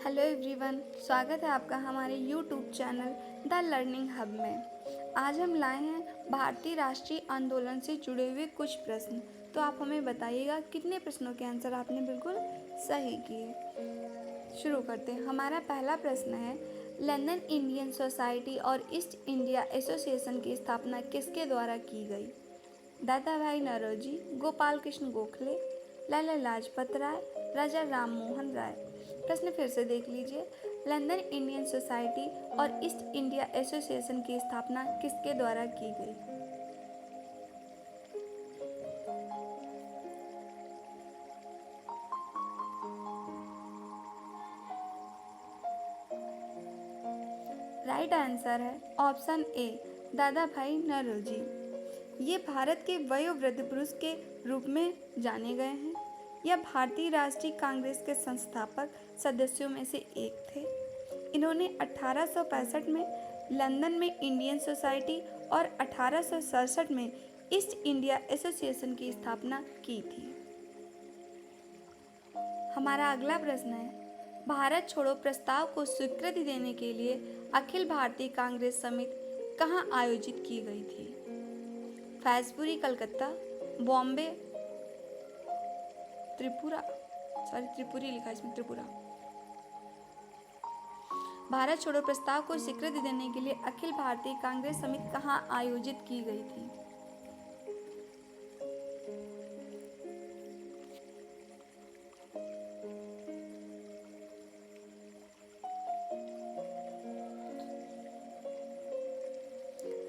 Hello everyone, स्वागत है आपका हमारे YouTube channel the learning hub में। आज हम लाए हैं भारतीय राष्ट्रीय आंदोलन से जुड़े हुए कुछ प्रश्न। तो आप हमें बताइएगा कितने प्रश्नों के आंसर आपने बिल्कुल सही किए। शुरू करते हैं। हमारा पहला प्रश्न है, लंदन इंडियन सोसाइटी और ईस्ट इंडिया एसोसिएशन की स्थापना किसके द्वारा की गई? दादा भाई नौरोजी, गोपाल कृष्ण गोखले, लाला लाजपत राय, राजा राम मोहन राय। प्रश्न फिर से देख लीजिए। लंदन इंडियन सोसाइटी और ईस्ट इंडिया एसोसिएशन की स्थापना किसके द्वारा की गई? राइट आंसर है ऑप्शन ए, दादा भाई नौरोजी। ये भारत के वयोवृद्ध पुरुष के रूप में जाने गए हैं। यह भारतीय राष्ट्रीय कांग्रेस के संस्थापक सदस्यों में से एक थे। इन्होंने 1865 में लंदन में इंडियन सोसाइटी और 1867 में ईस्ट इंडिया एसोसिएशन की स्थापना की थी। हमारा अगला प्रश्न है, भारत छोड़ो प्रस्ताव को स्वीकृति देने के लिए अखिल भारतीय कांग्रेस समिति कहाँ आयोजित की गई थी? फैजपुरी कलकत्ता, बॉम्बे, त्रिपुरी लिखा है इसमें, त्रिपुरा। भारत छोड़ो प्रस्ताव को स्वीकृति देने के लिए अखिल भारतीय कांग्रेस समिति कहाँ आयोजित की गई थी?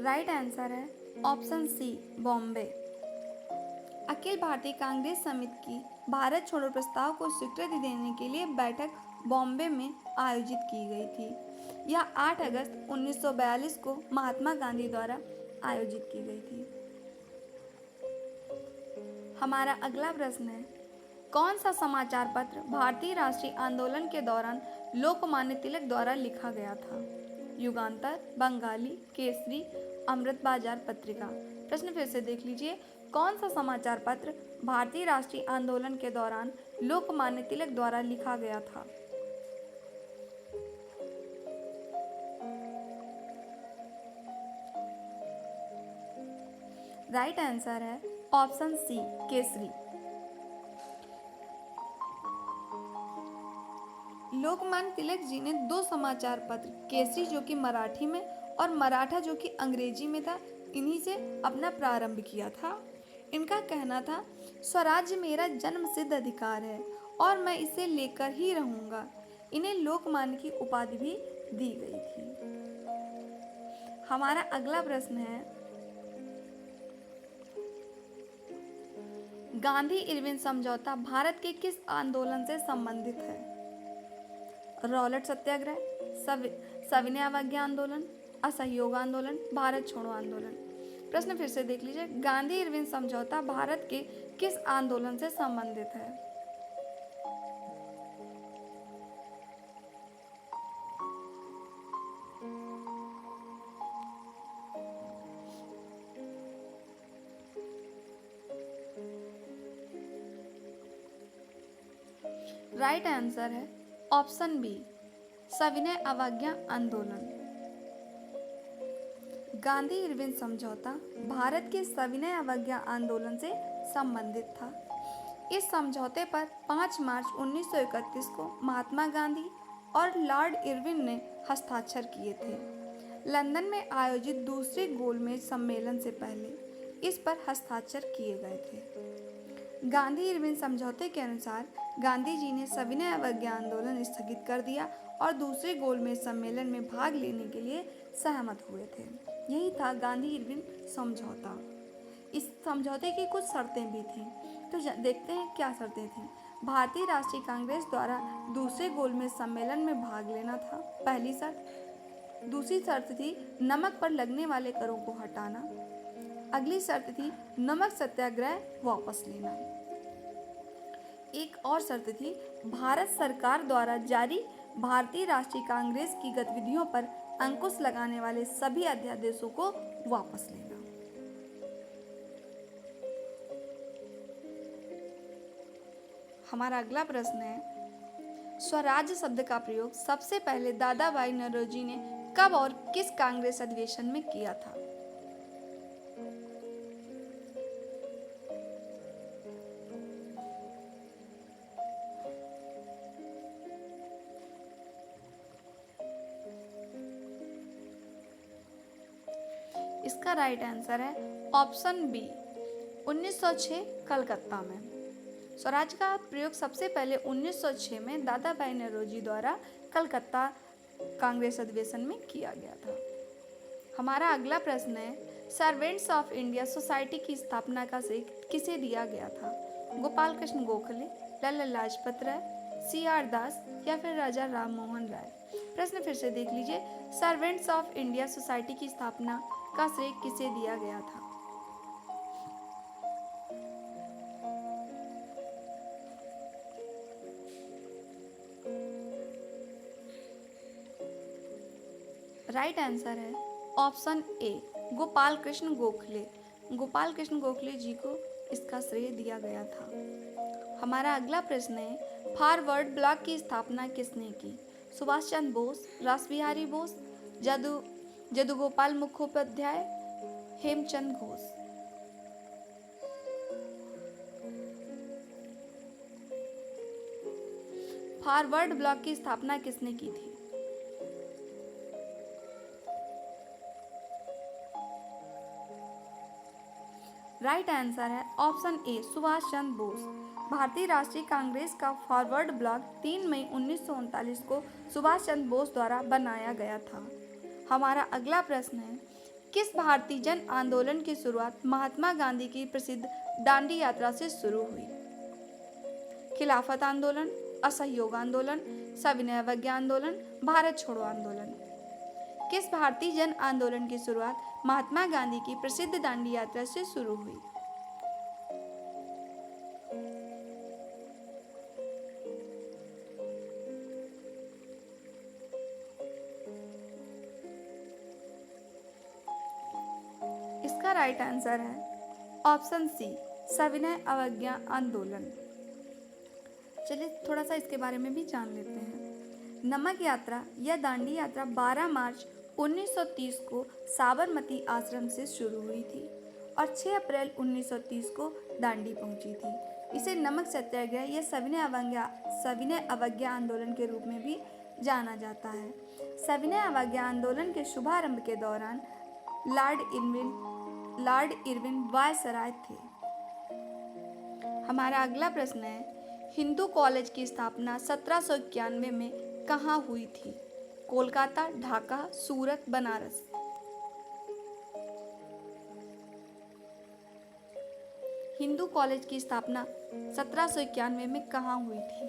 राइट आंसर है ऑप्शन सी, बॉम्बे। अखिल भारतीय कांग्रेस समिति की भारत छोड़ो प्रस्ताव को स्वीकृति देने के लिए बैठक बॉम्बे में आयोजित की गई थी। यह 8 अगस्त 1942 को महात्मा गांधी द्वारा आयोजित की गई थी। हमारा अगला प्रश्न है, कौन सा समाचार पत्र भारतीय राष्ट्रीय आंदोलन के दौरान लोकमान्य तिलक द्वारा लिखा गया था? युगांतर, बंगाली, केसरी, अमृत बाजार पत्रिका। प्रश्न फिर से देख लीजिए। कौन सा समाचार पत्र भारतीय राष्ट्रीय आंदोलन के दौरान लोकमान्य तिलक द्वारा लिखा गया था? राइट आंसर है ऑप्शन सी, केसरी। लोकमान्य तिलक जी ने 2 समाचार पत्र, केसरी जो कि मराठी में और मराठा जो कि अंग्रेजी में था, इन्हीं से अपना प्रारंभ किया था। इनका कहना था, स्वराज्य मेरा जन्म सिद्ध अधिकार है और मैं इसे लेकर ही रहूंगा। इन्हें लोकमान्य की उपाधि भी दी गई थी। हमारा अगला प्रश्न है, गांधी इरविन समझौता भारत के किस आंदोलन से संबंधित है? रॉलेट सत्याग्रह, सविनय अवज्ञा आंदोलन, असहयोग आंदोलन, भारत छोड़ो आंदोलन। प्रश्न फिर से देख लीजिए। गांधी इरविन समझौता भारत के किस आंदोलन से संबंधित है? राइट आंसर है ऑप्शन बी, सविनय अवज्ञा आंदोलन। गांधी इरविन समझौता भारत के सविनय अवज्ञा आंदोलन से संबंधित था। इस समझौते पर 5 मार्च 1931 को महात्मा गांधी और लॉर्ड इरविन ने हस्ताक्षर किए थे। लंदन में आयोजित दूसरे गोलमेज सम्मेलन से पहले इस पर हस्ताक्षर किए गए थे। गांधी इरविन समझौते के अनुसार गांधी जी ने सविनय अवज्ञा आंदोलन स्थगित कर दिया और दूसरे गोलमेज सम्मेलन में भाग लेने के लिए सहमत हुए थे। यही था गांधी इरविन समझौता। इस समझौते की कुछ शर्तें भी थीं, तो देखते हैं क्या शर्तें थीं। भारतीय राष्ट्रीय कांग्रेस द्वारा दूसरे गोलमेज सम्मेलन में भाग लेना था, पहली शर्त। दूसरी शर्त थी नमक पर लगने वाले करों को हटाना। अगली शर्त थी नमक सत्याग्रह वापस लेना। एक और शर्त थी भारत सरकार द्वारा जारी भारतीय राष्ट्रीय कांग्रेस की गतिविधियों पर अंकुश लगाने वाले सभी अध्यादेशों को वापस लेना। हमारा अगला प्रश्न है, स्वराज्य शब्द का प्रयोग सबसे पहले दादा भाई नौरोजी ने कब और किस कांग्रेस अधिवेशन में किया था? इसका राइट आंसर है ऑप्शन बी 1906 कलकत्ता में। स्वराज का प्रयोग सबसे पहले 1906 में दादा भाई नौरोजी द्वारा कलकत्ता कांग्रेस अधिवेशन में किया गया था। हमारा अगला प्रश्न है सर्वेंट्स ऑफ इंडिया सोसाइटी की स्थापना का श्रेय किसे दिया गया था? गोपाल कृष्ण गोखले, लाला लाजपत राय, CR दास या फिर राजा राम मोहन राय। प्रश्न फिर से देख लीजिए, सर्वेंट्स ऑफ इंडिया सोसाइटी की स्थापना का श्रेय किसे दिया गया था? राइट आंसर है ऑप्शन ए गोपाल कृष्ण गोखले। गोपाल कृष्ण गोखले जी को इसका श्रेय दिया गया था। हमारा अगला प्रश्न है फॉरवर्ड ब्लॉक की स्थापना किसने की? सुभाष चंद्र बोस, रासबिहारी बोस, जदुगोपाल मुखोपाध्याय, हेमचंद घोष। फॉरवर्ड ब्लॉक की स्थापना किसने की थी? राइट आंसर है ऑप्शन ए सुभाष चंद्र बोस। भारतीय राष्ट्रीय कांग्रेस का फॉरवर्ड ब्लॉक 3 मई 1939 को सुभाष चंद्र बोस द्वारा बनाया गया था। हमारा अगला प्रश्न है किस भारतीय जन आंदोलन की शुरुआत महात्मा गांधी की प्रसिद्ध दांडी यात्रा से शुरू हुई? खिलाफत आंदोलन, असहयोग आंदोलन, सविनय अवज्ञा आंदोलन, भारत छोड़ो आंदोलन। किस भारतीय जन आंदोलन की शुरुआत महात्मा गांधी की प्रसिद्ध दांडी यात्रा से शुरू हुई? इसका राइट आंसर है ऑप्शन सी सविनय अवज्ञा आंदोलन। चलिए थोड़ा सा इसके बारे में भी जान लेते हैं। नमक यात्रा या दांडी यात्रा 12 मार्च 1930 को साबरमती आश्रम से शुरू हुई थी और 6 अप्रैल 1930 को दांडी पहुंची थी। इसे नमक सत्याग्रह या सविनय अवज्ञा आंदोलन के रूप में भी जाना जाता है। सविनय अवज्ञा आंदोलन के शुभारंभ के दौरान लॉर्ड इरविन वायसराय थे। हमारा अगला प्रश्न है हिंदू कॉलेज की स्थापना 1791 में कहाँ हुई थी? कोलकाता, ढाका, सूरत, बनारस। हिंदू कॉलेज की स्थापना 1791 में कहाँ हुई थी?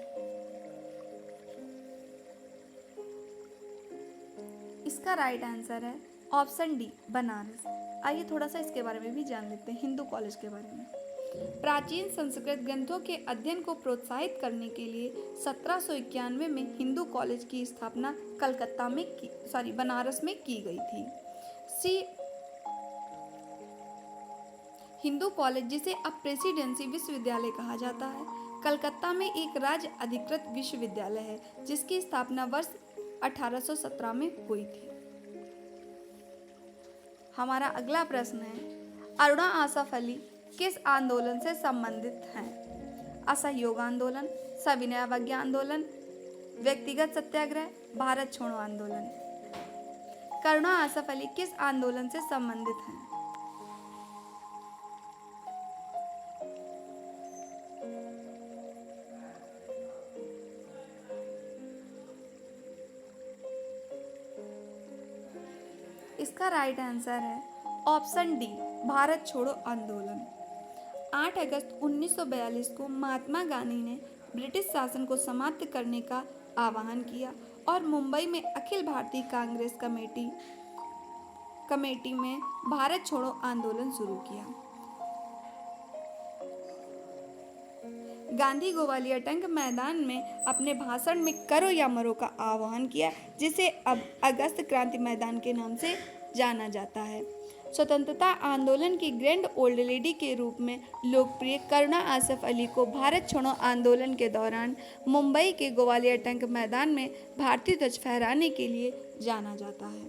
इसका राइट आंसर है ऑप्शन डी बनारस। आइए थोड़ा सा इसके बारे में भी जान लेते हैं हिंदू कॉलेज के बारे में। प्राचीन संस्कृत ग्रंथों के अध्ययन को प्रोत्साहित करने के लिए 1791 में हिंदू कॉलेज की स्थापना बनारस में की गई थी। हिंदू कॉलेज जिसे अब प्रेसिडेंसी विश्वविद्यालय कहा जाता है कलकत्ता में एक राज्य अधिकृत विश्वविद्यालय है जिसकी स्थापना वर्ष 1817 में हुई थी। हमारा अगला प्रश्न है अरुणा आसफ अली किस आंदोलन से संबंधित हैं? असहयोग आंदोलन, सविनय अवज्ञा आंदोलन, व्यक्तिगत सत्याग्रह, भारत छोड़ो आंदोलन। अरुणा आसफ अली किस आंदोलन से संबंधित हैं? इसका राइट आंसर है ऑप्शन डी भारत छोड़ो आंदोलन। 8 अगस्त 1942 को महात्मा गांधी ने ब्रिटिश शासन को समाप्त करने का आह्वान किया और मुंबई में अखिल भारतीय कांग्रेस कमेटी में भारत छोड़ो आंदोलन शुरू किया। गांधी ग्वालियर टंक मैदान में अपने भाषण में करो या मरो का आह्वान किया जिसे अब अगस्त क्रांति मैदान के नाम से जाना जाता है। स्वतंत्रता आंदोलन की ग्रैंड ओल्ड लेडी के रूप में लोकप्रिय करुणा आसफ अली को भारत छोड़ो आंदोलन के दौरान मुंबई के ग्वालियर टैंक मैदान में भारतीय ध्वज फहराने के लिए जाना जाता है।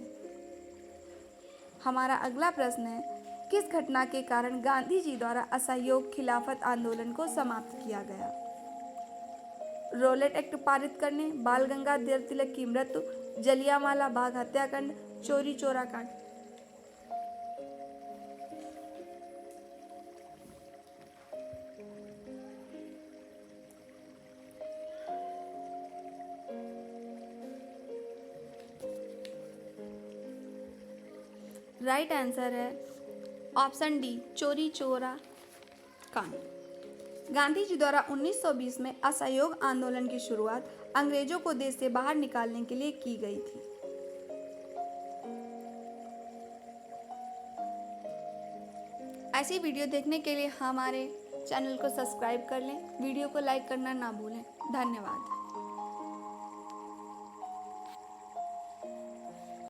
हमारा अगला प्रश्न है, किस घटना के कारण गांधी जी द्वारा असहयोग खिलाफत आंदोलन को समाप्त किया गया? रोलेट एक्ट पारित करने, बाल गंगाधर तिलक की मृत्यु, जलियांवाला बाग हत्याकांड, चौरी चौरा कांड। राइट आंसर है ऑप्शन डी, चौरी चौरा कांड। गांधी जी द्वारा 1920 में असहयोग आंदोलन की शुरुआत अंग्रेजों को देश से बाहर निकालने के लिए की गई थी। ऐसी वीडियो देखने के लिए हमारे चैनल को सब्सक्राइब कर लें, वीडियो को लाइक करना ना भूलें। धन्यवाद।